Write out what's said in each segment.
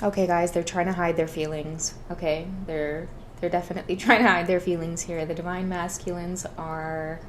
Okay, guys, they're trying to hide their feelings. Okay, they're definitely trying to hide their feelings here. The divine masculines are,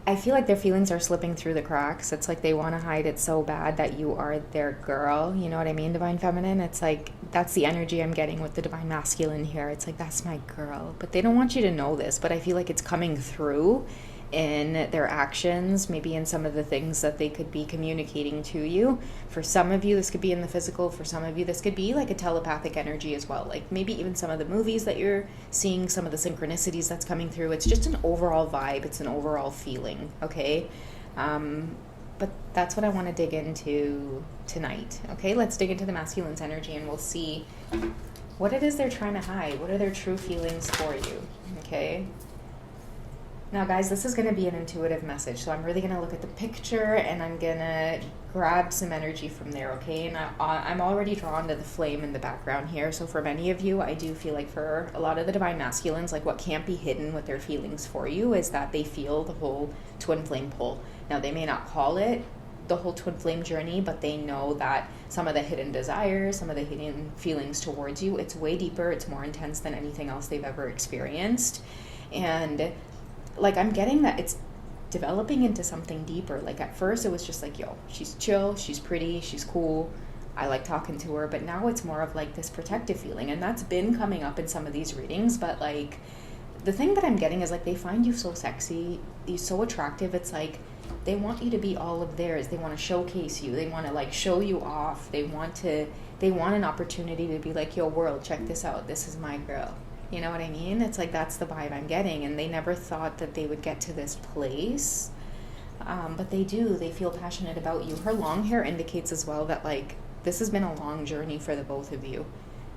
I feel like their feelings are slipping through the cracks. It's like they want to hide it so bad that you are their girl. You know what I mean? Divine feminine. It's like that's the energy I'm getting with the divine masculine here. It's like that's my girl. But they don't want you to know this, but I feel like it's coming through in their actions, maybe in some of the things that they could be communicating to you. For some of you, this could be in the physical. For some of you, this could be like a telepathic energy as well. Like maybe even some of the movies that you're seeing, some of the synchronicities that's coming through. It's just an overall vibe. It's an overall feeling, okay? But that's what I want to dig into tonight, okay? Let's dig into the masculine's energy and we'll see what it is they're trying to hide. What are their true feelings for you, okay? Now, guys, this is going to be an intuitive message, so I'm really going to look at the picture and I'm going to grab some energy from there, okay? And I'm already drawn to the flame in the background here, so for many of you, I do feel like for a lot of the divine masculines, like what can't be hidden with their feelings for you is that they feel the whole twin flame pull. Now, they may not call it the whole twin flame journey, but they know that some of the hidden desires, some of the hidden feelings towards you, it's way deeper, it's more intense than anything else they've ever experienced. And like I'm getting that it's developing into something deeper. Like at first it was just like, yo, she's chill, she's pretty, she's cool, I like talking to her. But now it's more of like this protective feeling. And that's been coming up in some of these readings. But like the thing that I'm getting is like they find you so sexy, you're so attractive. It's like they want you to be all of theirs. They want to showcase you. They want to like show you off. They want an opportunity to be like, yo, world, check this out. This is my girl. You know what I mean? It's like that's the vibe I'm getting. And they never thought that they would get to this place. But they do. They feel passionate about you. Her long hair indicates as well that like this has been a long journey for the both of you.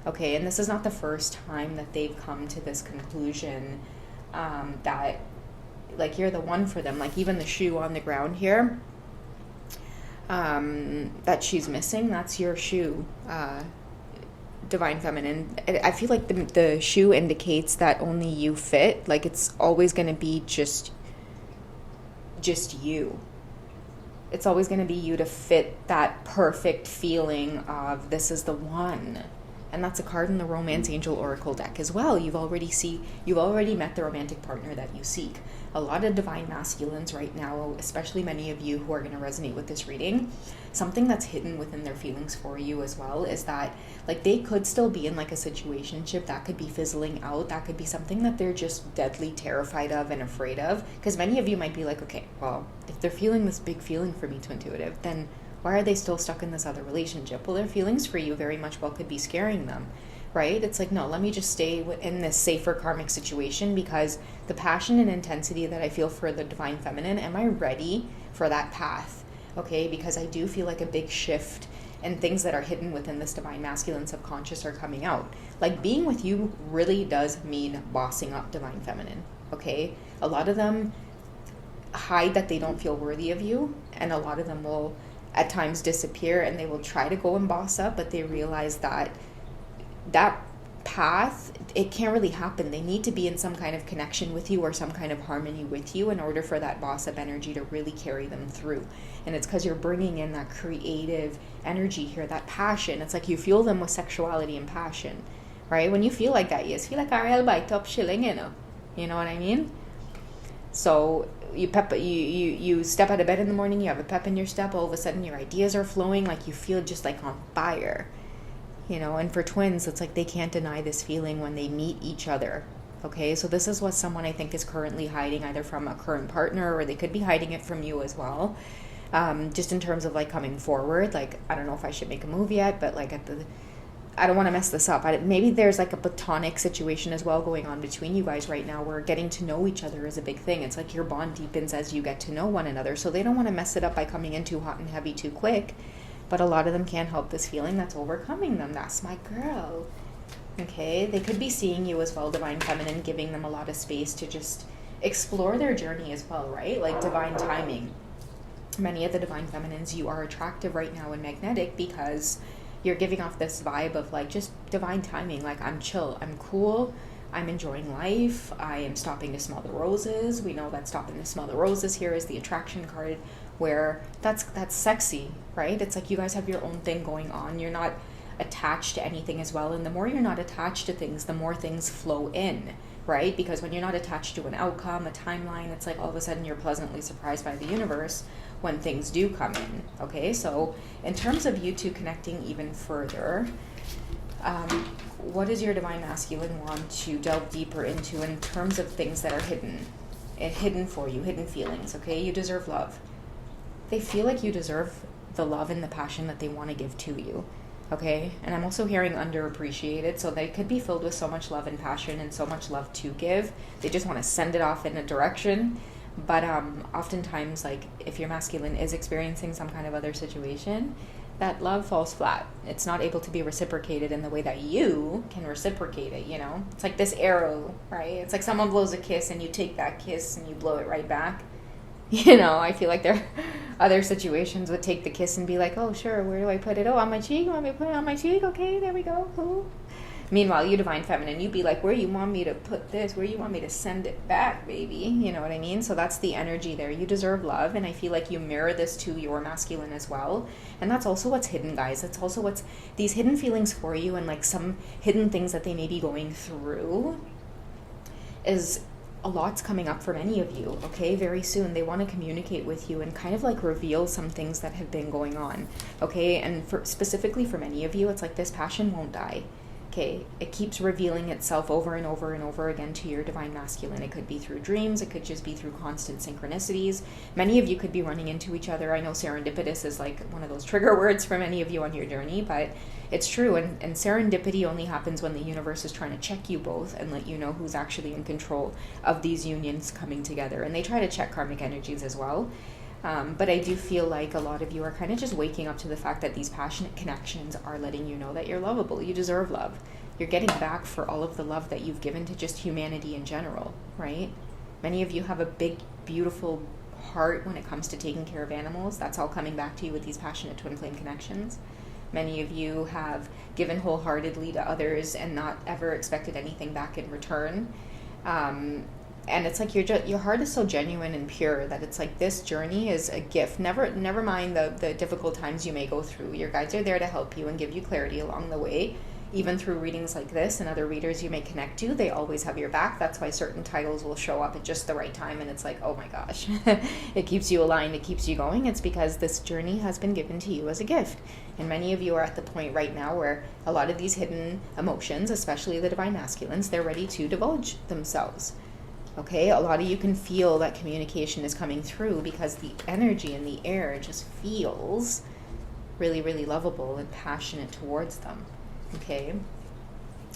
Okay, and this is not the first time that they've come to this conclusion that like you're the one for them. Like even the shoe on the ground here that she's missing, that's your shoe. Divine feminine. I feel like the shoe indicates that only you fit. Like it's always going to be just you. It's always going to be you to fit that perfect feeling of this is the one. And that's a card in the Romance Angel Oracle deck as well. You've already met the romantic partner that you seek. A lot of divine masculines right now, especially many of you who are going to resonate with this reading, something that's hidden within their feelings for you as well is that like they could still be in like a situationship that could be fizzling out. That could be something that they're just deadly terrified of and afraid of. Because many of you might be like, okay, well, if they're feeling this big feeling for me to intuitive, then why are they still stuck in this other relationship? Well, their feelings for you very much well could be scaring them, right? It's like, no, let me just stay in this safer karmic situation because the passion and intensity that I feel for the divine feminine, am I ready for that path? Okay, because I do feel like a big shift and things that are hidden within this divine masculine subconscious are coming out. Like being with you really does mean bossing up divine feminine, okay? A lot of them hide that they don't feel worthy of you, and a lot of them will at times disappear and they will try to go and boss up, but they realize that path, it can't really happen. They need to be in some kind of connection with you or some kind of harmony with you in order for that boss up energy to really carry them through. And it's because you're bringing in that creative energy here, that passion. It's like you fuel them with sexuality and passion, right? When you feel like that, you just feel like a real bite up chilling, you know what I mean? So you step out of bed in the morning, you have a pep in your step, all of a sudden your ideas are flowing, like you feel just like on fire, and for twins, it's like they can't deny this feeling when they meet each other. Okay, so this is what someone I think is currently hiding, either from a current partner or they could be hiding it from you as well. Just in terms of like coming forward, like I don't know if I should make a move yet, but like I don't want to mess this up. Maybe there's like a platonic situation as well going on between you guys right now where getting to know each other is a big thing. It's like your bond deepens as you get to know one another. So they don't want to mess it up by coming in too hot and heavy too quick. But a lot of them can't help this feeling that's overcoming them. That's my girl. Okay, they could be seeing you as well, divine feminine, giving them a lot of space to just explore their journey as well, right? Like divine timing. Many of the divine feminines, you are attractive right now and magnetic because you're giving off this vibe of like just divine timing. Like I'm chill, I'm cool, I'm enjoying life, I am stopping to smell the roses. We know that stopping to smell the roses here is the attraction card where that's sexy, right? It's like you guys have your own thing going on. You're not attached to anything as well. And the more you're not attached to things, the more things flow in, right? Because when you're not attached to an outcome, a timeline, it's like all of a sudden you're pleasantly surprised by the universe when things do come in. Okay, so in terms of you two connecting even further, what does your divine masculine want to delve deeper into in terms of things that are hidden for you, hidden feelings? Okay, you deserve love. They feel like you deserve the love and the passion that they want to give to you. Okay, and I'm also hearing underappreciated, so they could be filled with so much love and passion and so much love to give. They just want to send it off in a direction. But oftentimes, like, if your masculine is experiencing some kind of other situation, that love falls flat. It's not able to be reciprocated in the way that you can reciprocate it, you know? It's like this arrow, right? It's like someone blows a kiss and you take that kiss and you blow it right back. You know, I feel like there are other situations would take the kiss and be like, oh, sure, where do I put it? Oh, on my cheek? You want me to put it on my cheek? Okay, there we go. Cool. Meanwhile, you divine feminine, you'd be like, where you want me to put this? Where you want me to send it back, baby? You know what I mean? So that's the energy there. You deserve love, and I feel like you mirror this to your masculine as well. And that's also what's hidden, guys. That's also what's these hidden feelings for you, and like some hidden things that they may be going through is a lot's coming up for many of you, okay? Very soon they want to communicate with you and kind of like reveal some things that have been going on, okay? And specifically for many of you, it's like this passion won't die. Okay, it keeps revealing itself over and over and over again to your divine masculine. It could be through dreams. It could just be through constant synchronicities. Many of you could be running into each other. I know serendipitous is like one of those trigger words for many of you on your journey, but it's true. And serendipity only happens when the universe is trying to check you both and let you know who's actually in control of these unions coming together. And they try to check karmic energies as well. But I do feel like a lot of you are kind of just waking up to the fact that these passionate connections are letting you know that you're lovable. You deserve love. You're getting back for all of the love that you've given to just humanity in general, right? Many of you have a big, beautiful heart when it comes to taking care of animals. That's all coming back to you with these passionate twin flame connections. Many of you have given wholeheartedly to others and not ever expected anything back in return. And it's like your heart is so genuine and pure that it's like this journey is a gift. Never mind the difficult times you may go through. Your guides are there to help you and give you clarity along the way. Even through readings like this and other readers you may connect to, they always have your back. That's why certain titles will show up at just the right time, and it's like, oh my gosh, it keeps you aligned, it keeps you going. It's because this journey has been given to you as a gift. And many of you are at the point right now where a lot of these hidden emotions, especially the divine masculines, they're ready to divulge themselves. Okay, a lot of you can feel that communication is coming through because the energy in the air just feels really, really lovable and passionate towards them. Okay,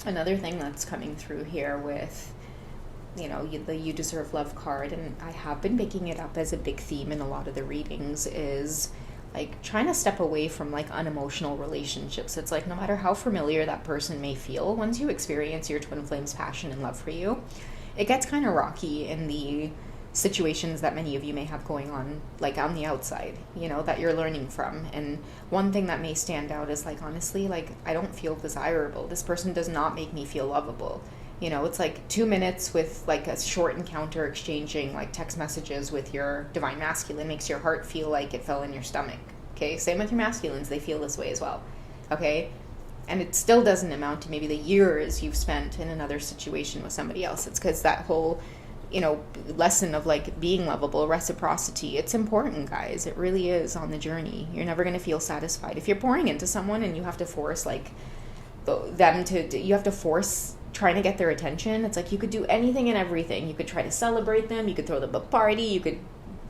another thing that's coming through here with, you know, the You Deserve Love card, and I have been picking it up as a big theme in a lot of the readings, is like trying to step away from like unemotional relationships. It's like no matter how familiar that person may feel, once you experience your twin flame's passion and love for you, it gets kind of rocky in the situations that many of you may have going on, like on the outside, you know, that you're learning from. And one thing that may stand out is like, honestly, like I don't feel desirable. This person does not make me feel lovable. You know, it's like 2 minutes with like a short encounter exchanging like text messages with your divine masculine makes your heart feel like it fell in your stomach. Okay, same with your masculines, they feel this way as well. Okay, and it still doesn't amount to maybe the years you've spent in another situation with somebody else. It's because that whole, you know, lesson of like being lovable, reciprocity, it's important, guys. It really is on the journey. You're never going to feel satisfied if you're pouring into someone and you have to force like them to, you have to force trying to get their attention. It's like you could do anything and everything. You could try to celebrate them, you could throw them a party, you could,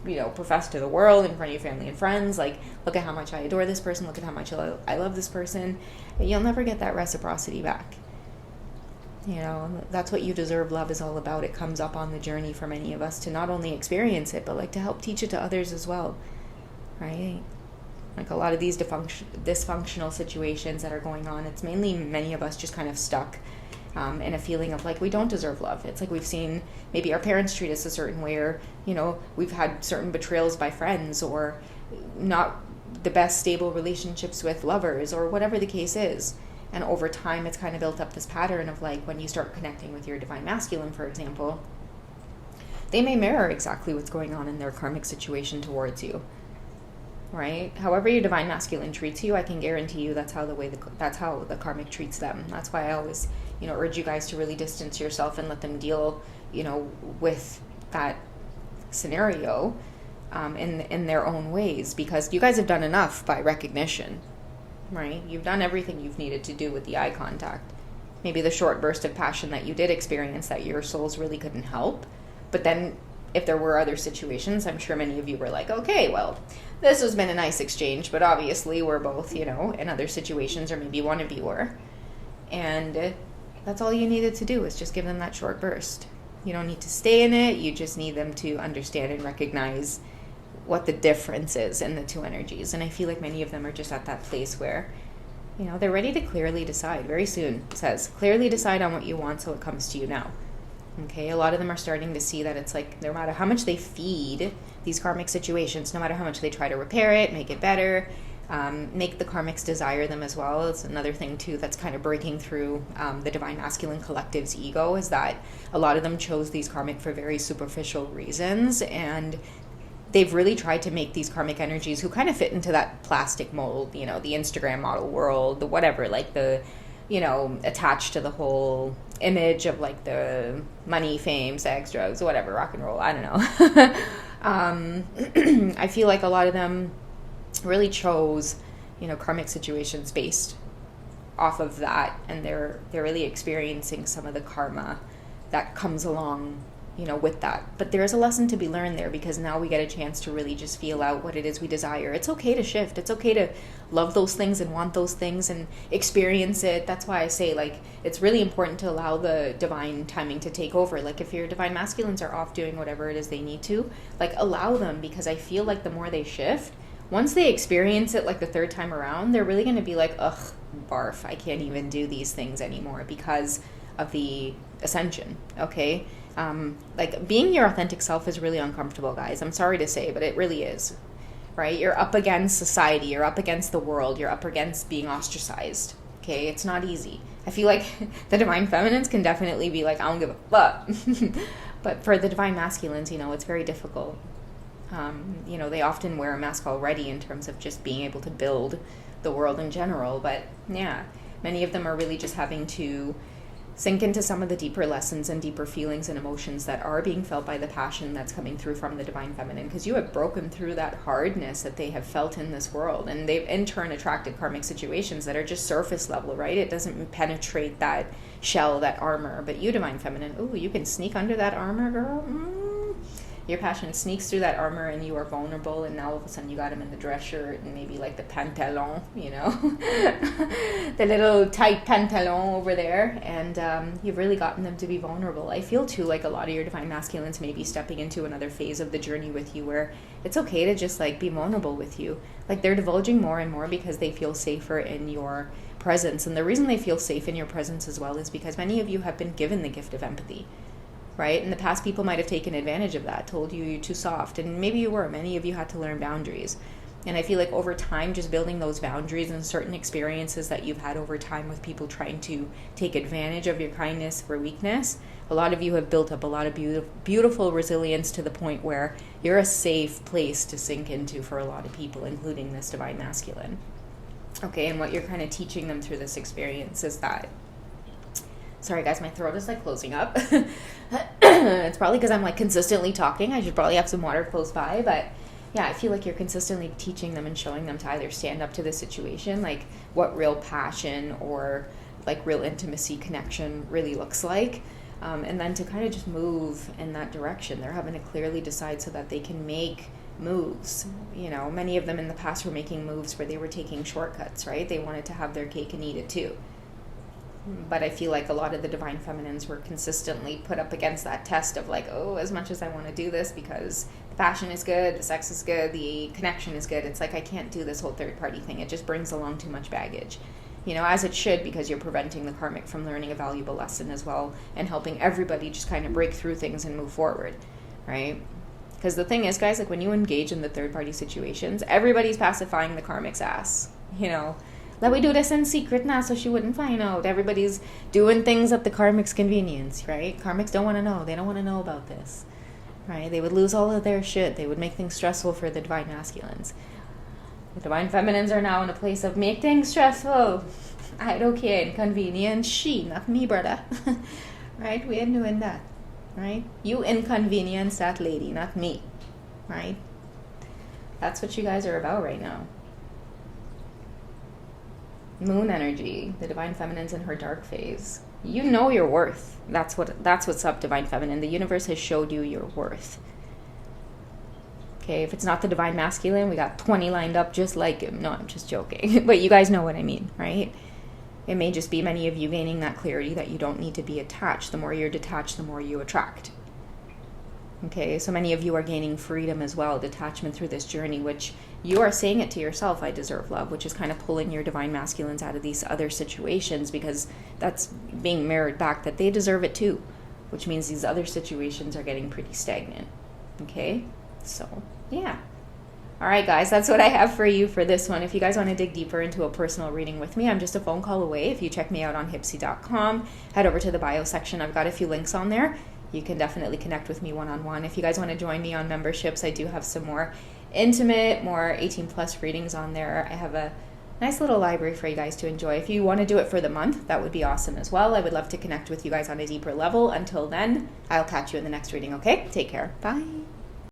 you know, profess to the world in front of your family and friends, like, look at how much I adore this person, look at how much I love this person. You'll never get that reciprocity back. You know, that's what You Deserve Love is all about. It comes up on the journey for many of us to not only experience it, but like to help teach it to others as well, right? Like a lot of these dysfunctional situations that are going on, it's mainly many of us just kind of stuck in a feeling of like we don't deserve love. It's like we've seen maybe our parents treat us a certain way, or, you know, we've had certain betrayals by friends, or not the best stable relationships with lovers, or whatever the case is. And over time, it's kind of built up this pattern of like when you start connecting with your divine masculine, for example, they may mirror exactly what's going on in their karmic situation towards you. right? However your divine masculine treats you, I can guarantee you that's how the karmic treats them. That's why I always, urge you guys to really distance yourself and let them deal, with that scenario in their own ways, because you guys have done enough by recognition, right? You've done everything you've needed to do with the eye contact. Maybe the short burst of passion that you did experience that your souls really couldn't help. But then if there were other situations, I'm sure many of you were like, okay, well, this has been a nice exchange, but obviously we're both, in other situations, or maybe one of you were. And that's all you needed to do is just give them that short burst. You don't need to stay in it. You just need them to understand and recognize what the difference is in the two energies. And I feel like many of them are just at that place where, they're ready to clearly decide. Very soon, it says, clearly decide on what you want so it comes to you now. Okay, a lot of them are starting to see that it's like no matter how much they feed these karmic situations, no matter how much they try to repair it, make it better, make the karmics desire them as well. It's another thing too that's kind of breaking through the divine masculine collective's ego, is that a lot of them chose these karmic for very superficial reasons, and they've really tried to make these karmic energies who kind of fit into that plastic mold, the Instagram model world, the whatever, like the, attached to the whole image of like the money, fame, sex, drugs, whatever, rock and roll, I don't know. I feel like a lot of them really chose, karmic situations based off of that, and they're really experiencing some of the karma that comes along, with that. But there's a lesson to be learned there, because now we get a chance to really just feel out what it is we desire. It's okay to shift. It's okay to love those things and want those things and experience it. That's why I say, like, it's really important to allow the divine timing to take over. Like, if your divine masculines are off doing whatever it is they need to, like, allow them, because I feel like the more they shift, once they experience it like the third time around, they're really going to be like, ugh, barf, I can't even do these things anymore because of the ascension, okay? Like, being your authentic self is really uncomfortable, guys. I'm sorry to say, but it really is, right? You're up against society. You're up against the world. You're up against being ostracized, okay? It's not easy. I feel like the divine feminines can definitely be like, I don't give a fuck. But for the divine masculines, it's very difficult. They often wear a mask already in terms of just being able to build the world in general. But yeah, many of them are really just having to sink into some of the deeper lessons and deeper feelings and emotions that are being felt by the passion that's coming through from the divine feminine, because you have broken through that hardness that they have felt in this world, and they've in turn attracted karmic situations that are just surface level, right? It doesn't penetrate that shell, that armor. But you, divine feminine, ooh, you can sneak under that armor, girl. Your passion sneaks through that armor and you are vulnerable, and now all of a sudden you got him in the dress shirt and maybe like the pantalon, the little tight pantalon over there, and you've really gotten them to be vulnerable. I feel too like a lot of your divine masculines may be stepping into another phase of the journey with you where it's okay to just like be vulnerable with you. Like, they're divulging more and more because they feel safer in your presence. And the reason they feel safe in your presence as well is because many of you have been given the gift of empathy. Right? In the past, people might have taken advantage of that, told you you're too soft, and maybe you were. Many of you had to learn boundaries. And I feel like over time, just building those boundaries and certain experiences that you've had over time with people trying to take advantage of your kindness for weakness, a lot of you have built up a lot of beautiful resilience to the point where you're a safe place to sink into for a lot of people, including this divine masculine. Okay, and what you're kind of teaching them through this experience is that, sorry guys, my throat is like closing up. It's probably because I'm like consistently talking. I should probably have some water close by, but yeah, I feel like you're consistently teaching them and showing them to either stand up to the situation, like what real passion or like real intimacy connection really looks like, and then to kind of just move in that direction. They're having to clearly decide so that they can make moves. Many of them in the past were making moves where they were taking shortcuts, right? They wanted to have their cake and eat it too. But I feel like a lot of the divine feminines were consistently put up against that test of like, oh, as much as I want to do this because the passion is good, the sex is good, the connection is good, it's like I can't do this whole third party thing. It just brings along too much baggage. As it should, because you're preventing the karmic from learning a valuable lesson as well and helping everybody just kind of break through things and move forward, right? Because the thing is, guys, like when you engage in the third party situations, everybody's pacifying the karmic's ass, Let we do this in secret now so she wouldn't find out. Everybody's doing things at the karmic's convenience, right? Karmics don't want to know. They don't want to know about this, right? They would lose all of their shit. They would make things stressful for the divine masculines. The divine feminines are now in a place of make things stressful. I don't care, inconvenience she, not me, brother. Right? We ain't doing that. Right? You inconvenience that lady, not me. Right? That's what you guys are about right now. Moon energy, the divine feminine's in her dark phase. You know your worth. That's what's up, divine feminine. The universe has showed you your worth. Okay, if it's not the divine masculine, we got 20 lined up just like him. No, I'm just joking. But you guys know what I mean, right? It may just be many of you gaining that clarity that you don't need to be attached. The more you're detached, the more you attract. Okay, so many of you are gaining freedom as well, detachment through this journey, which you are saying it to yourself, I deserve love, which is kind of pulling your divine masculines out of these other situations, because that's being mirrored back that they deserve it too, which means these other situations are getting pretty stagnant. Okay, so yeah. All right, guys, that's what I have for you for this one. If you guys want to dig deeper into a personal reading with me, I'm just a phone call away. If you check me out on hipsy.com, head over to the bio section. I've got a few links on there. You can definitely connect with me one-on-one. If you guys want to join me on memberships, I do have some more intimate, more 18-plus readings on there. I have a nice little library for you guys to enjoy. If you want to do it for the month, that would be awesome as well. I would love to connect with you guys on a deeper level. Until then, I'll catch you in the next reading, okay? Take care. Bye.